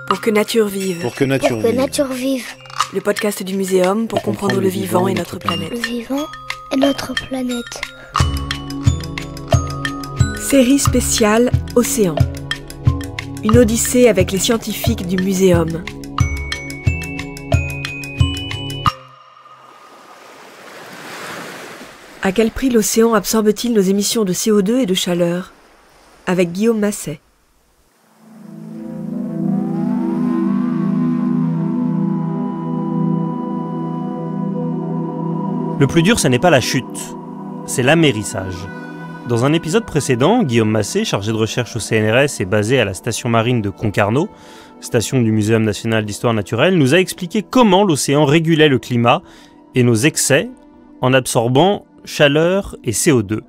Pour que nature vive. Pour que nature vive. Le podcast du Muséum pour comprendre le vivant et notre planète. Le vivant et notre planète. Série spéciale Océan. Une odyssée avec les scientifiques du Muséum. À quel prix l'océan absorbe-t-il nos émissions de CO2 et de chaleur ? Avec Guillaume Masset. Le plus dur, ce n'est pas la chute, c'est l'amérissage. Dans un épisode précédent, Guillaume Masset, chargé de recherche au CNRS et basé à la station marine de Concarneau, station du Muséum national d'histoire naturelle, nous a expliqué comment l'océan régulait le climat et nos excès en absorbant chaleur et CO2.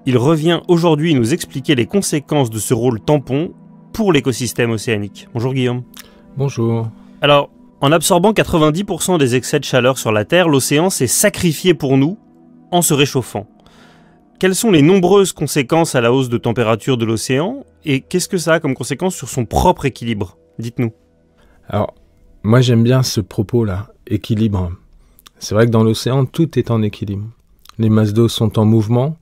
Il revient aujourd'hui nous expliquer les conséquences de ce rôle tampon pour l'écosystème océanique. Bonjour Guillaume. Bonjour. Alors, en absorbant 90% des excès de chaleur sur la Terre, l'océan s'est sacrifié pour nous en se réchauffant. Quelles sont les nombreuses conséquences à la hausse de température de l'océan et qu'est-ce que ça a comme conséquence sur son propre équilibre ? Dites-nous. Alors, moi j'aime bien ce propos-là, équilibre. C'est vrai que dans l'océan, tout est en équilibre. Les masses d'eau sont en mouvement.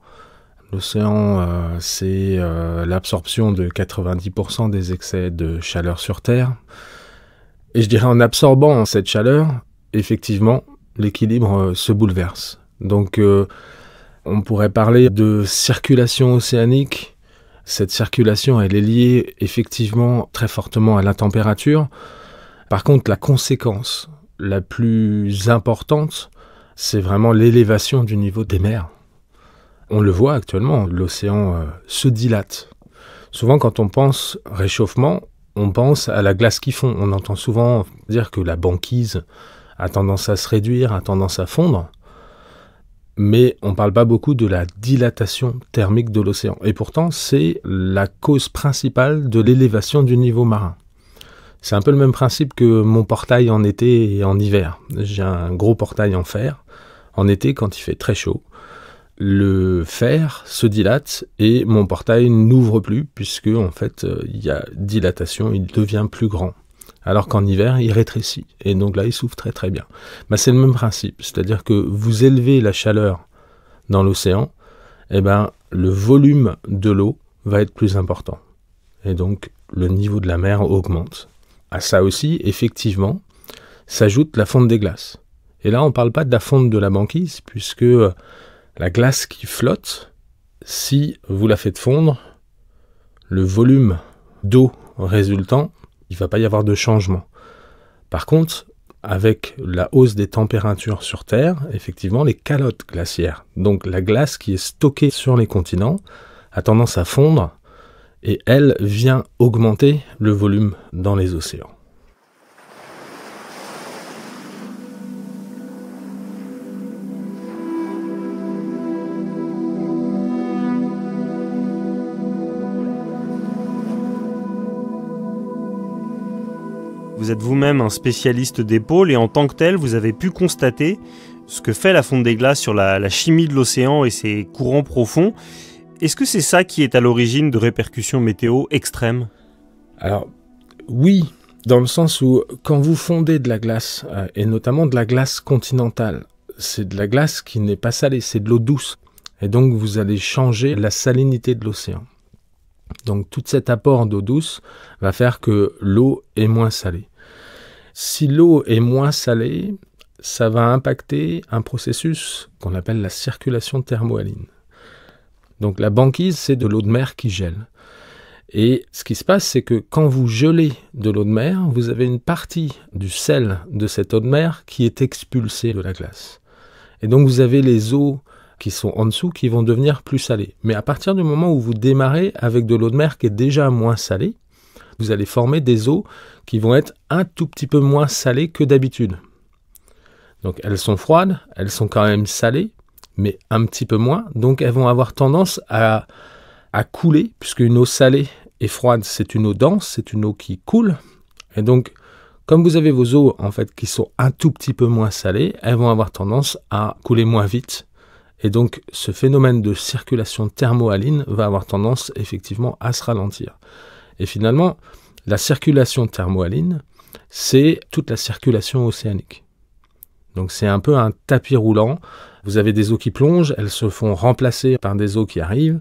L'océan, c'est l'absorption de 90% des excès de chaleur sur Terre. Et je dirais en absorbant cette chaleur, effectivement, l'équilibre se bouleverse. Donc, on pourrait parler de circulation océanique. Cette circulation, elle est liée effectivement très fortement à la température. Par contre, la conséquence la plus importante, c'est vraiment l'élévation du niveau des mers. On le voit actuellement, l'océan se dilate. Souvent, quand on pense réchauffement, on pense à la glace qui fond. On entend souvent dire que la banquise a tendance à se réduire, a tendance à fondre. Mais on ne parle pas beaucoup de la dilatation thermique de l'océan. Et pourtant, c'est la cause principale de l'élévation du niveau marin. C'est un peu le même principe que mon portail en été et en hiver. J'ai un gros portail en fer. En été, quand il fait très chaud, le fer se dilate et mon portail n'ouvre plus puisque en fait il y a dilatation, il devient plus grand. Alors qu'en hiver, il rétrécit et donc là il s'ouvre très très bien. C'est le même principe, c'est-à-dire que vous élevez la chaleur dans l'océan, le volume de l'eau va être plus important et donc le niveau de la mer augmente. À ça aussi, effectivement, s'ajoute la fonte des glaces. Et là on ne parle pas de la fonte de la banquise puisque la glace qui flotte, si vous la faites fondre, le volume d'eau résultant, il ne va pas y avoir de changement. Par contre, avec la hausse des températures sur Terre, effectivement, les calottes glaciaires, donc la glace qui est stockée sur les continents, a tendance à fondre et elle vient augmenter le volume dans les océans. Vous êtes vous-même un spécialiste des pôles et en tant que tel, vous avez pu constater ce que fait la fonte des glaces sur la chimie de l'océan et ses courants profonds. Est-ce que c'est ça qui est à l'origine de répercussions météo extrêmes ? Alors, oui, dans le sens où quand vous fondez de la glace, et notamment de la glace continentale, c'est de la glace qui n'est pas salée, c'est de l'eau douce. Et donc, vous allez changer la salinité de l'océan. Donc, tout cet apport d'eau douce va faire que l'eau est moins salée. Si l'eau est moins salée, ça va impacter un processus qu'on appelle la circulation thermohaline. Donc la banquise, c'est de l'eau de mer qui gèle. Et ce qui se passe, c'est que quand vous gelez de l'eau de mer, vous avez une partie du sel de cette eau de mer qui est expulsée de la glace. Et donc vous avez les eaux qui sont en dessous qui vont devenir plus salées. Mais à partir du moment où vous démarrez avec de l'eau de mer qui est déjà moins salée, vous allez former des eaux qui vont être un tout petit peu moins salées que d'habitude. Donc elles sont froides, elles sont quand même salées, mais un petit peu moins. Donc elles vont avoir tendance à couler, puisque une eau salée et froide, c'est une eau dense, c'est une eau qui coule. Et donc, comme vous avez vos eaux en fait, qui sont un tout petit peu moins salées, elles vont avoir tendance à couler moins vite. Et donc ce phénomène de circulation thermohaline va avoir tendance effectivement à se ralentir. Et finalement, La circulation thermohaline, c'est toute la circulation océanique. Donc c'est un peu un tapis roulant. Vous avez des eaux qui plongent, elles se font remplacer par des eaux qui arrivent.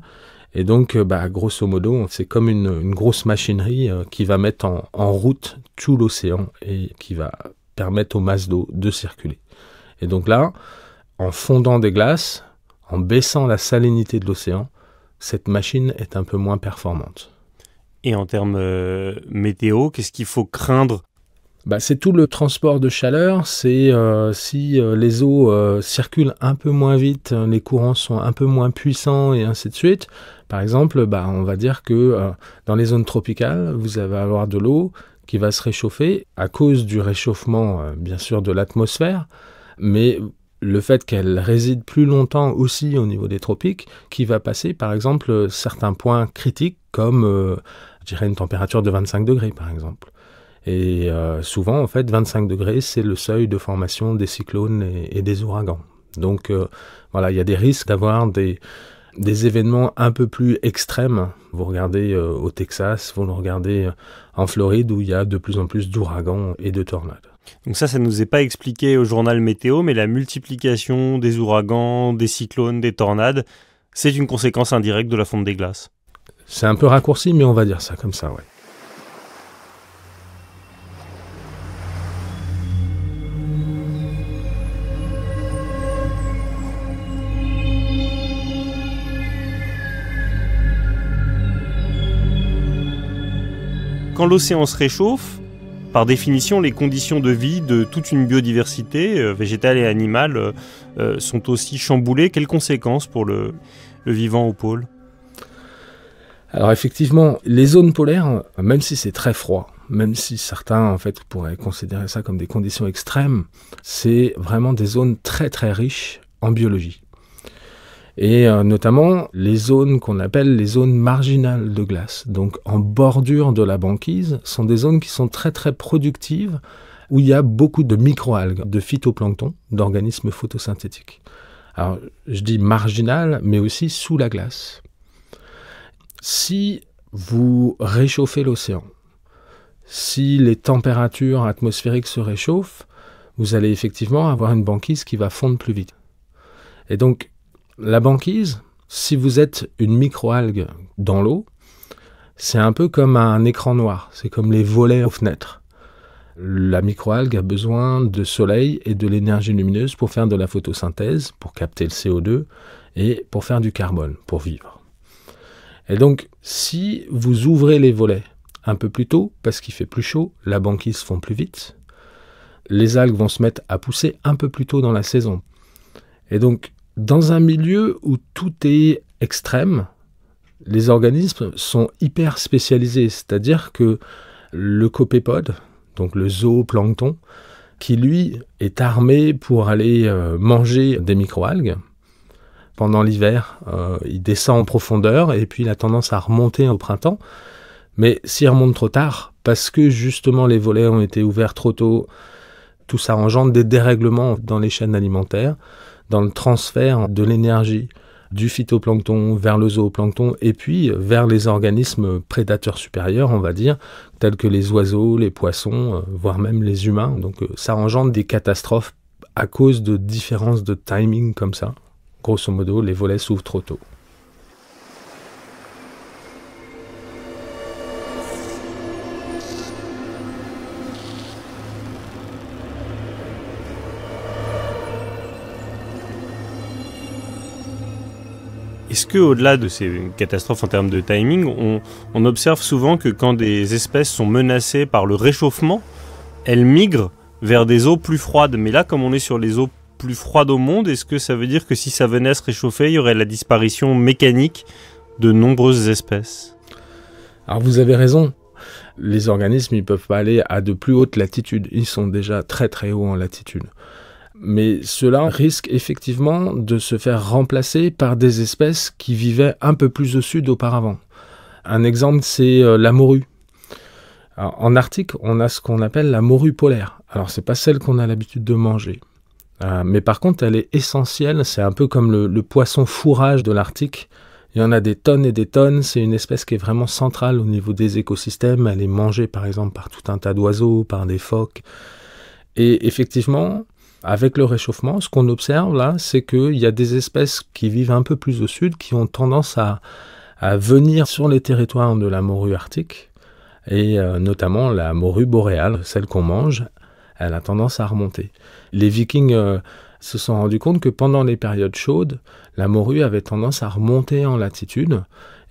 Et donc, grosso modo, c'est comme une grosse machinerie qui va mettre en route tout l'océan et qui va permettre aux masses d'eau de circuler. Et donc là, en fondant des glaces, en baissant la salinité de l'océan, cette machine est un peu moins performante. Et en termes météo, qu'est-ce qu'il faut craindre ? C'est tout le transport de chaleur, c'est si les eaux circulent un peu moins vite, les courants sont un peu moins puissants et ainsi de suite. Par exemple, on va dire que dans les zones tropicales, vous allez avoir de l'eau qui va se réchauffer à cause du réchauffement, bien sûr, de l'atmosphère, mais le fait qu'elle réside plus longtemps aussi au niveau des tropiques, qui va passer, par exemple, certains points critiques, comme, je dirais, une température de 25 degrés, par exemple. Et souvent, en fait, 25 degrés, c'est le seuil de formation des cyclones et des ouragans. Donc, il y a des risques d'avoir des événements un peu plus extrêmes. Vous regardez au Texas, vous le regardez en Floride, où il y a de plus en plus d'ouragans et de tornades. Donc ça ne nous est pas expliqué au journal météo, mais la multiplication des ouragans, des cyclones, des tornades, c'est une conséquence indirecte de la fonte des glaces. C'est un peu raccourci, mais on va dire ça comme ça, ouais. Quand l'océan se réchauffe, par définition, les conditions de vie de toute une biodiversité, végétale et animale, sont aussi chamboulées. Quelles conséquences pour le vivant au pôle ? Alors effectivement, les zones polaires, même si c'est très froid, même si certains en fait pourraient considérer ça comme des conditions extrêmes, c'est vraiment des zones très très riches en biologie. Et notamment les zones qu'on appelle les zones marginales de glace, donc en bordure de la banquise, sont des zones qui sont très très productives, où il y a beaucoup de microalgues, de phytoplancton, d'organismes photosynthétiques. Alors je dis marginal, mais aussi sous la glace. Si vous réchauffez l'océan, si les températures atmosphériques se réchauffent, vous allez effectivement avoir une banquise qui va fondre plus vite. Et donc, la banquise, si vous êtes une microalgue dans l'eau, c'est un peu comme un écran noir, c'est comme les volets aux fenêtres. La microalgue a besoin de soleil et de l'énergie lumineuse pour faire de la photosynthèse, pour capter le CO2 et pour faire du carbone, pour vivre. Et donc, si vous ouvrez les volets un peu plus tôt, parce qu'il fait plus chaud, la banquise fond plus vite, les algues vont se mettre à pousser un peu plus tôt dans la saison. Et donc, dans un milieu où tout est extrême, les organismes sont hyper spécialisés, c'est-à-dire que le copépode, donc le zooplancton, qui lui est armé pour aller manger des microalgues, pendant l'hiver, il descend en profondeur et puis il a tendance à remonter au printemps. Mais s'il remonte trop tard, parce que justement les volets ont été ouverts trop tôt, tout ça engendre des dérèglements dans les chaînes alimentaires, dans le transfert de l'énergie du phytoplancton vers le zooplancton et puis vers les organismes prédateurs supérieurs, on va dire, tels que les oiseaux, les poissons, voire même les humains. Donc ça engendre des catastrophes à cause de différences de timing comme ça. Grosso modo, les volets s'ouvrent trop tôt. Est-ce qu'au-delà de ces catastrophes en termes de timing, on observe souvent que quand des espèces sont menacées par le réchauffement, elles migrent vers des eaux plus froides. Mais là, comme on est sur les eaux plus froides au monde, est-ce que ça veut dire que si ça venait à se réchauffer, il y aurait la disparition mécanique de nombreuses espèces ? Alors vous avez raison, les organismes ils peuvent pas aller à de plus hautes latitudes, ils sont déjà très très hauts en latitude. Mais cela risque effectivement de se faire remplacer par des espèces qui vivaient un peu plus au sud auparavant. Un exemple, c'est la morue. Alors, en Arctique, on a ce qu'on appelle la morue polaire. Alors, c'est pas celle qu'on a l'habitude de manger. Mais par contre, elle est essentielle. C'est un peu comme le poisson fourrage de l'Arctique. Il y en a des tonnes et des tonnes. C'est une espèce qui est vraiment centrale au niveau des écosystèmes. Elle est mangée par exemple par tout un tas d'oiseaux, par des phoques. Et effectivement, avec le réchauffement, ce qu'on observe là, c'est qu'il y a des espèces qui vivent un peu plus au sud, qui ont tendance à venir sur les territoires de la morue arctique, et notamment la morue boréale, celle qu'on mange, elle a tendance à remonter. Les Vikings se sont rendus compte que pendant les périodes chaudes, la morue avait tendance à remonter en latitude,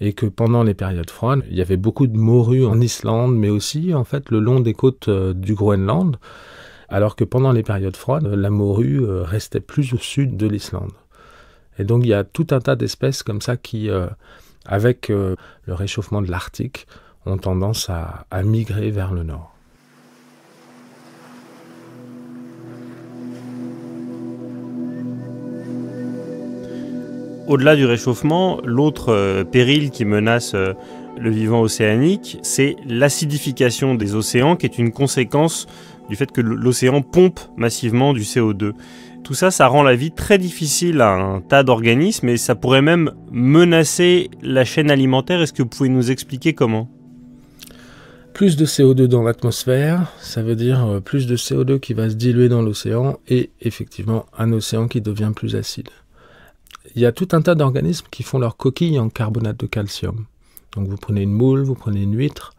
et que pendant les périodes froides, il y avait beaucoup de morues en Islande, mais aussi en fait le long des côtes du Groenland, alors que pendant les périodes froides, la morue restait plus au sud de l'Islande. Et donc il y a tout un tas d'espèces comme ça qui, avec le réchauffement de l'Arctique, ont tendance à migrer vers le nord. Au-delà du réchauffement, l'autre péril qui menace le vivant océanique, c'est l'acidification des océans, qui est une conséquence du fait que l'océan pompe massivement du CO2. Tout ça, ça rend la vie très difficile à un tas d'organismes et ça pourrait même menacer la chaîne alimentaire. Est-ce que vous pouvez nous expliquer comment ? Plus de CO2 dans l'atmosphère, ça veut dire plus de CO2 qui va se diluer dans l'océan et effectivement un océan qui devient plus acide. Il y a tout un tas d'organismes qui font leur coquille en carbonate de calcium. Donc vous prenez une moule, vous prenez une huître,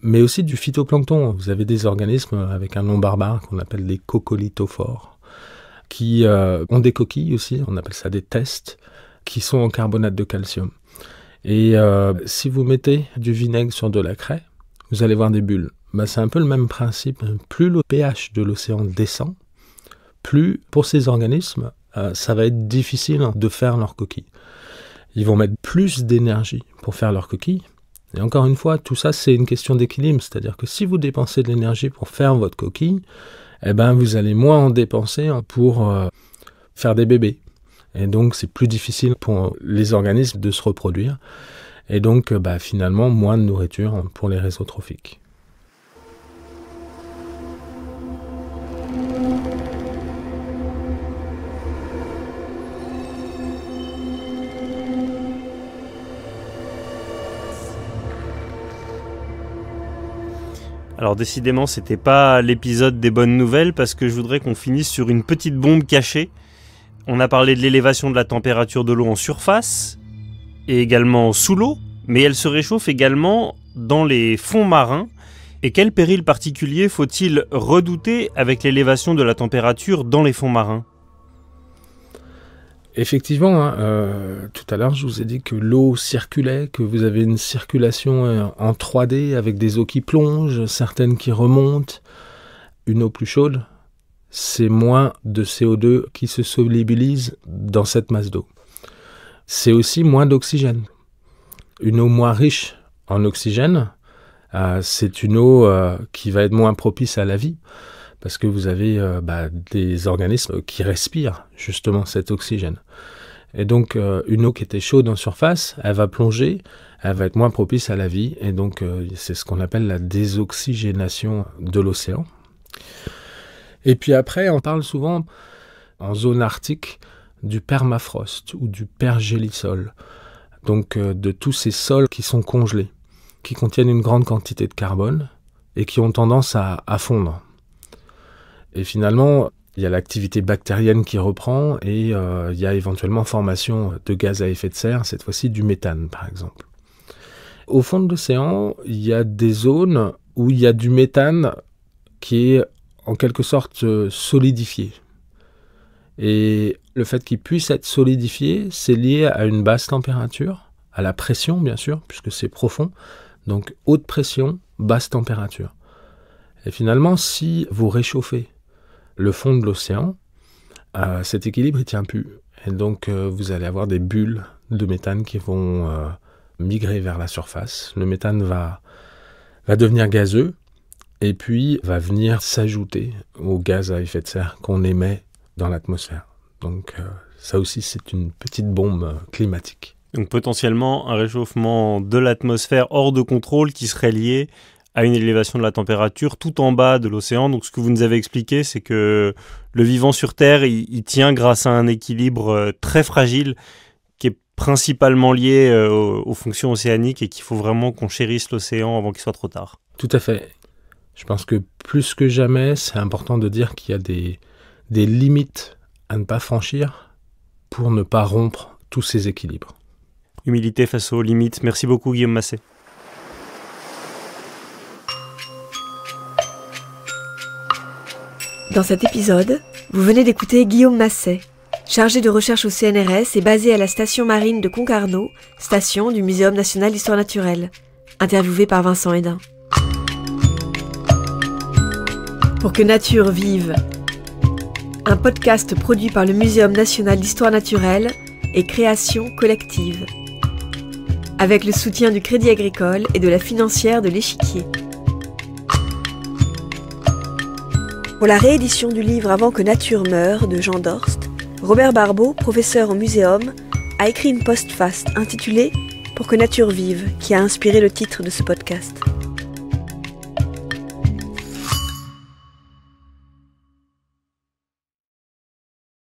mais aussi du phytoplancton. Vous avez des organismes avec un nom barbare qu'on appelle des coccolithophores, qui ont des coquilles aussi, on appelle ça des testes, qui sont en carbonate de calcium. Et si vous mettez du vinaigre sur de la craie, vous allez voir des bulles. C'est un peu le même principe. Plus le pH de l'océan descend, plus pour ces organismes, ça va être difficile de faire leur coquille. Ils vont mettre plus d'énergie pour faire leur coquille. Et encore une fois, tout ça, c'est une question d'équilibre. C'est-à-dire que si vous dépensez de l'énergie pour faire votre coquille, eh ben, vous allez moins en dépenser pour faire des bébés. Et donc, c'est plus difficile pour les organismes de se reproduire. Et donc, finalement, moins de nourriture pour les réseaux trophiques. Alors décidément, c'était pas l'épisode des bonnes nouvelles parce que je voudrais qu'on finisse sur une petite bombe cachée. On a parlé de l'élévation de la température de l'eau en surface et également sous l'eau, mais elle se réchauffe également dans les fonds marins. Et quel péril particulier faut-il redouter avec l'élévation de la température dans les fonds marins ? Effectivement, tout à l'heure, je vous ai dit que l'eau circulait, que vous avez une circulation en 3D avec des eaux qui plongent, certaines qui remontent. Une eau plus chaude, c'est moins de CO2 qui se solubilise dans cette masse d'eau. C'est aussi moins d'oxygène. Une eau moins riche en oxygène, c'est une eau qui va être moins propice à la vie. Parce que vous avez des organismes qui respirent justement cet oxygène. Et donc, une eau qui était chaude en surface, elle va plonger, elle va être moins propice à la vie, et donc c'est ce qu'on appelle la désoxygénation de l'océan. Et puis après, on parle souvent, en zone arctique, du permafrost ou du pergélisol. Donc, de tous ces sols qui sont congelés, qui contiennent une grande quantité de carbone, et qui ont tendance à fondre. Et finalement, il y a l'activité bactérienne qui reprend et il y a éventuellement formation de gaz à effet de serre, cette fois-ci du méthane par exemple. Au fond de l'océan, il y a des zones où il y a du méthane qui est en quelque sorte solidifié. Et le fait qu'il puisse être solidifié, c'est lié à une basse température, à la pression bien sûr, puisque c'est profond. Donc haute pression, basse température. Et finalement, si vous réchauffez le fond de l'océan, cet équilibre ne tient plus. Et donc, vous allez avoir des bulles de méthane qui vont migrer vers la surface. Le méthane va devenir gazeux et puis va venir s'ajouter aux gaz à effet de serre qu'on émet dans l'atmosphère. Donc, ça aussi, c'est une petite bombe climatique. Donc, potentiellement, un réchauffement de l'atmosphère hors de contrôle qui serait lié à une élévation de la température tout en bas de l'océan. Donc ce que vous nous avez expliqué, c'est que le vivant sur Terre, il tient grâce à un équilibre très fragile qui est principalement lié aux fonctions océaniques et qu'il faut vraiment qu'on chérisse l'océan avant qu'il soit trop tard. Tout à fait. Je pense que plus que jamais, c'est important de dire qu'il y a des limites à ne pas franchir pour ne pas rompre tous ces équilibres. Humilité face aux limites. Merci beaucoup Guillaume Massé. Dans cet épisode, vous venez d'écouter Guillaume Massé, chargé de recherche au CNRS et basé à la station marine de Concarneau, station du Muséum national d'histoire naturelle, interviewé par Vincent Hédin. Pour que nature vive, un podcast produit par le Muséum national d'histoire naturelle et création collective, avec le soutien du Crédit Agricole et de la financière de l'Échiquier. Pour la réédition du livre Avant que nature meure de Jean Dorst, Robert Barbeau, professeur au Muséum, a écrit une postface intitulée Pour que nature vive, qui a inspiré le titre de ce podcast.